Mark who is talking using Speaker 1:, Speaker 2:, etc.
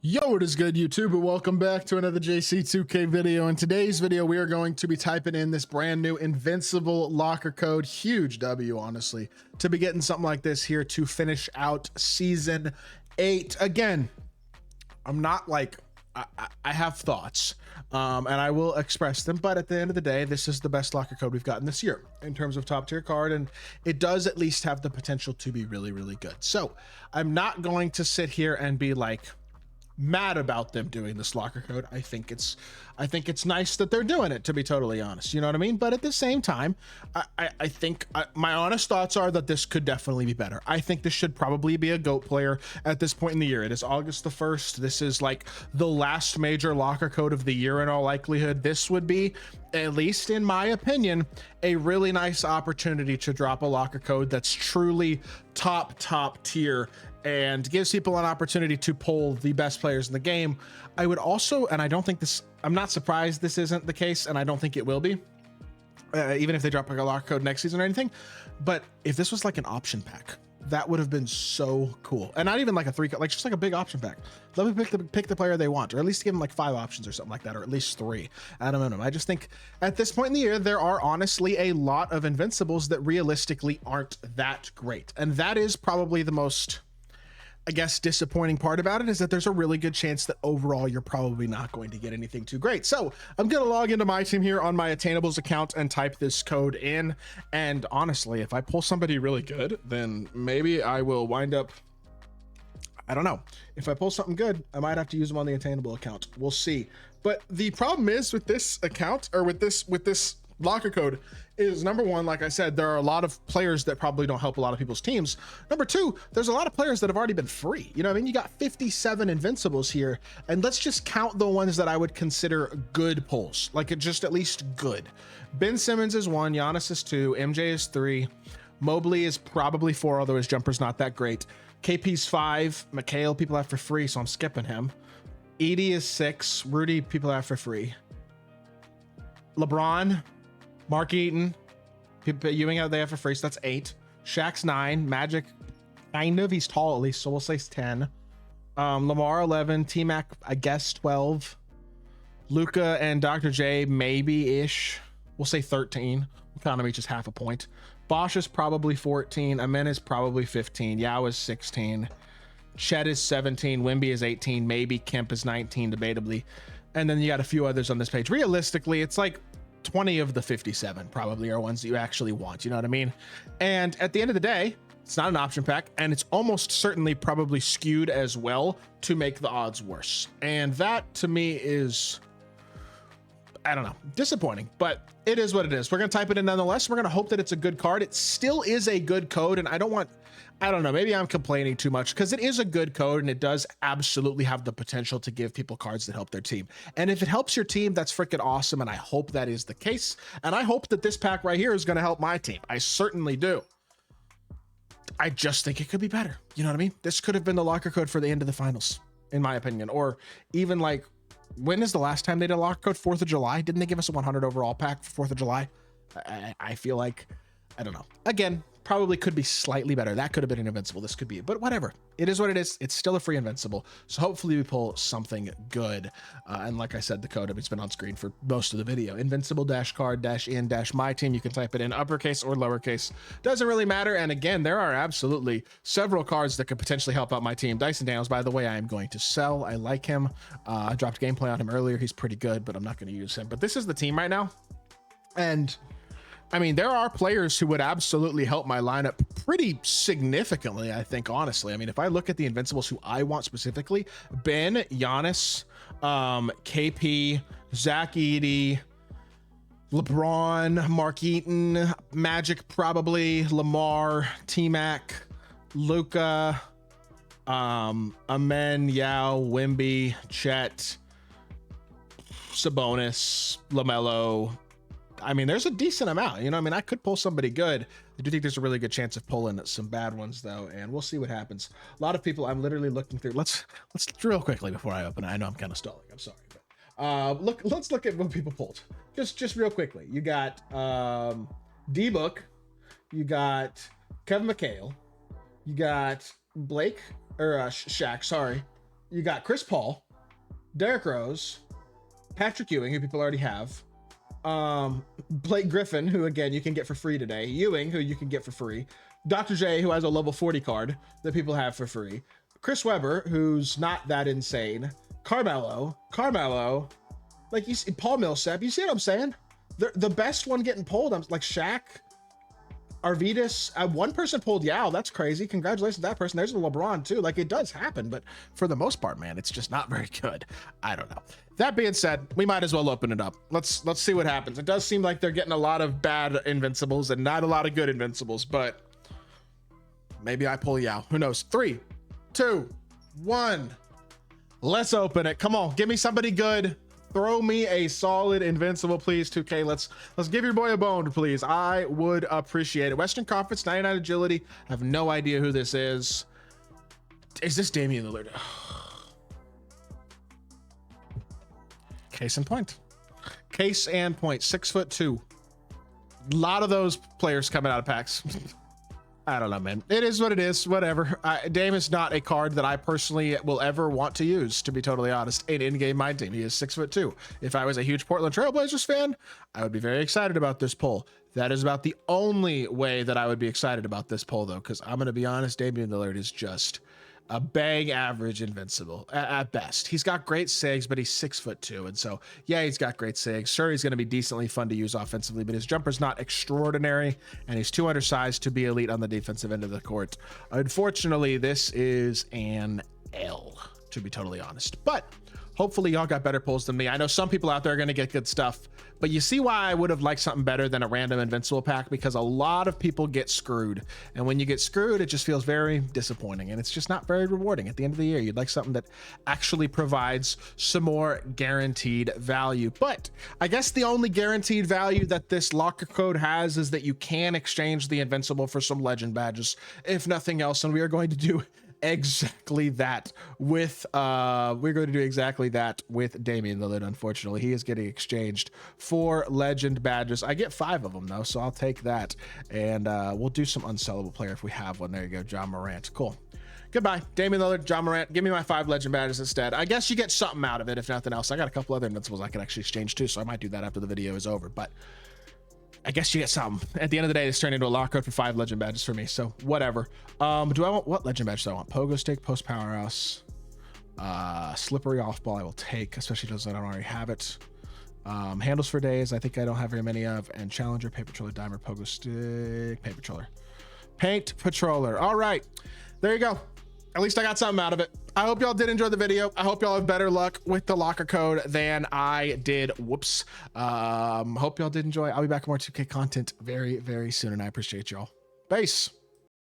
Speaker 1: Yo, it is good, YouTube, and welcome back to another JC2K video. In today's video, we are going to be typing in this brand new Invincible locker code. Huge W, honestly, to be getting something like this here to finish out Season 8. Again, I'm not like, I have thoughts, and I will express them, but at the end of the day, this is the best locker code we've gotten this year in terms of top tier card, and it does at least have the potential to be really, really good. So I'm not going to sit here and be like, mad about them doing this locker code. I think it's nice that they're doing it, to be totally honest, you know what I mean? But at the same time, I think my honest thoughts are that this could definitely be better. I think this should probably be a GOAT player at this point in the year. It is August the 1st. This is like the last major locker code of the year in all likelihood. This would be, at least in my opinion, a really nice opportunity to drop a locker code that's truly top tier and gives people an opportunity to pull the best players in the game. I would also, and I don't think this, I'm not surprised this isn't the case, and I don't think it will be, even if they drop like a locker code next season or anything. But if this was like an option pack, that would have been so cool. And not even like a three, like just like a big option pack. Let me pick the player they want, or at least give them like 5 options or something like that, or at least 3 at a minimum. I just think at this point in the year, there are honestly a lot of Invincibles that realistically aren't that great. And that is probably the most, I guess, disappointing part about it, is that there's a really good chance that overall you're probably not going to get anything too great. So I'm going to log into my team here on my Attainables account and type this code in. And honestly, if I pull somebody really good, then maybe I will wind up, I don't know. If I pull something good, I might have to use them on the Attainable account. We'll see. But the problem is with this account, or with this locker code, is number one, like I said, there are a lot of players that probably don't help a lot of people's teams. Number two, there's a lot of players that have already been free. You know what I mean? You got 57 Invincibles here, and let's just count the ones that I would consider good pulls, like just at least good. Ben Simmons is 1, Giannis is 2, MJ is 3, Mobley is probably 4, although his jumper's not that great. KP's 5, Mikhail people have for free, so I'm skipping him. Edie is 6, Rudy people have for free. LeBron, Mark Eaton, Ewing out there for free, so that's 8. Shaq's 9. Magic, kind of, he's tall at least, so we'll say 10. Lamar 11. T-Mac, I guess 12. Luca and Dr. J, maybe-ish. We'll say 13. We'll count them each as half a point. Bosch is probably 14. Amen is probably 15. Yao is 16. Chet is 17. Wimby is 18. Maybe Kemp is 19, debatably. And then you got a few others on this page. Realistically, it's like 20 of the 57 probably are ones that you actually want, you know what I mean? And at the end of the day, it's not an option pack, and it's almost certainly probably skewed as well to make the odds worse. And that to me is, I don't know, disappointing, but it is what it is. We're going to type it in nonetheless. We're going to hope that it's a good card. It still is a good code, and I don't know, maybe I'm complaining too much, because it is a good code and it does absolutely have the potential to give people cards that help their team. And if it helps your team, that's freaking awesome. And I hope that is the case. And I hope that this pack right here is going to help my team. I certainly do. I just think it could be better. You know what I mean? This could have been the locker code for the end of the finals, in my opinion. Or even like, when is the last time they did a locker code? 4th of July? Didn't they give us a 100 overall pack for 4th of July? I feel like, I don't know. Again, probably could be slightly better. That could have been an Invincible. This could be, but whatever. It is what it is. It's still a free Invincible. So hopefully we pull something good. And like I said, the code, it's been on screen for most of the video. Invincible-card-in-my team. You can type it in uppercase or lowercase. Doesn't really matter. And again, there are absolutely several cards that could potentially help out my team. Dyson Daniels, by the way, I am going to sell. I like him. I dropped gameplay on him earlier. He's pretty good, but I'm not going to use him. But this is the team right now. And I mean, there are players who would absolutely help my lineup pretty significantly, I think, honestly. I mean, if I look at the Invincibles who I want specifically, Ben, Giannis, KP, Zach Edey, LeBron, Mark Eaton, Magic probably, Lamar, T-Mac, Luca, Amen, Yao, Wimby, Chet, Sabonis, LaMelo. I mean, there's a decent amount, you know. I mean, I could pull somebody good. I do think there's a really good chance of pulling some bad ones though, and we'll see what happens. A lot of people, I'm literally looking through. Let's real quickly before I open it. I know I'm kind of stalling. I'm sorry, but let's look at what people pulled. Just real quickly. You got D-Book, you got Kevin McHale, you got Blake or Shaq. Sorry, You got Chris Paul, Derrick Rose, Patrick Ewing, who people already have, Blake Griffin, who again you can get for free today, Ewing, who you can get for free, Dr. J, who has a level 40 card that people have for free, Chris Webber, who's not that insane, Carmelo, like you see, Paul Millsap, you see what I'm saying? The best one getting pulled, I'm like Shaq, Arvidas, one person pulled Yao. That's crazy. Congratulations to that person. There's a LeBron too. Like it does happen, but for the most part, man, it's just not very good. I don't know. That being said, we might as well open it up. Let's see what happens. It does seem like they're getting a lot of bad Invincibles and not a lot of good Invincibles, but maybe I pull Yao. Who knows? 3, 2, 1. Let's open it. Come on, give me somebody good. Throw me a solid Invincible, please. 2K, let's give your boy a bone, please. I would appreciate it. Western Conference, 99 agility. I have no idea who this is. Is this Damian Lillard? Case in point. Case and point. 6'2". A lot of those players coming out of packs. I don't know, man. It is what it is. Whatever. Dame is not a card that I personally will ever want to use, to be totally honest. In-game my team. He is 6'2". If I was a huge Portland Trailblazers fan, I would be very excited about this pull. That is about the only way that I would be excited about this pull, though, because I'm going to be honest, Damian Lillard is just a bang average Invincible at best. He's got great SIGs, but he's 6'2", and so yeah, he's got great SIGs. Sure, he's going to be decently fun to use offensively, but his jumper's not extraordinary, and he's too undersized to be elite on the defensive end of the court. Unfortunately, this is an L, to be totally honest. But hopefully y'all got better pulls than me. I know some people out there are going to get good stuff, but you see why I would have liked something better than a random Invincible pack, because a lot of people get screwed. And when you get screwed, it just feels very disappointing, and it's just not very rewarding at the end of the year. You'd like something that actually provides some more guaranteed value. But I guess the only guaranteed value that this locker code has is that you can exchange the Invincible for some legend badges, if nothing else. And we are going to do exactly that with Damian Lillard. Unfortunately, he is getting exchanged for legend badges. I get 5 of them though, so I'll take that, and we'll do some unsellable player if we have one. There you go, John Morant. Cool. Goodbye, Damian Lillard, John Morant. Give me my 5 legend badges instead. I guess you get something out of it, if nothing else. I got a couple other Invincibles I can actually exchange too, so I might do that after the video is over, but I guess you get something. At the end of the day, it's turned into a lock code for 5 legend badges for me, so whatever. Do I want, what legend badge do I want? Pogo stick, post powerhouse, slippery off ball I will take, especially because I don't already have it. Handles for days, I think I don't have very many of, and challenger, paint patroller, dimer, pogo stick, paint patroller. Paint patroller. All right, there you go. At least I got something out of it. I hope y'all did enjoy the video. I hope y'all have better luck with the locker code than I did. Whoops. Hope y'all did enjoy. I'll be back with more 2K content very, very soon, and I appreciate y'all. Peace.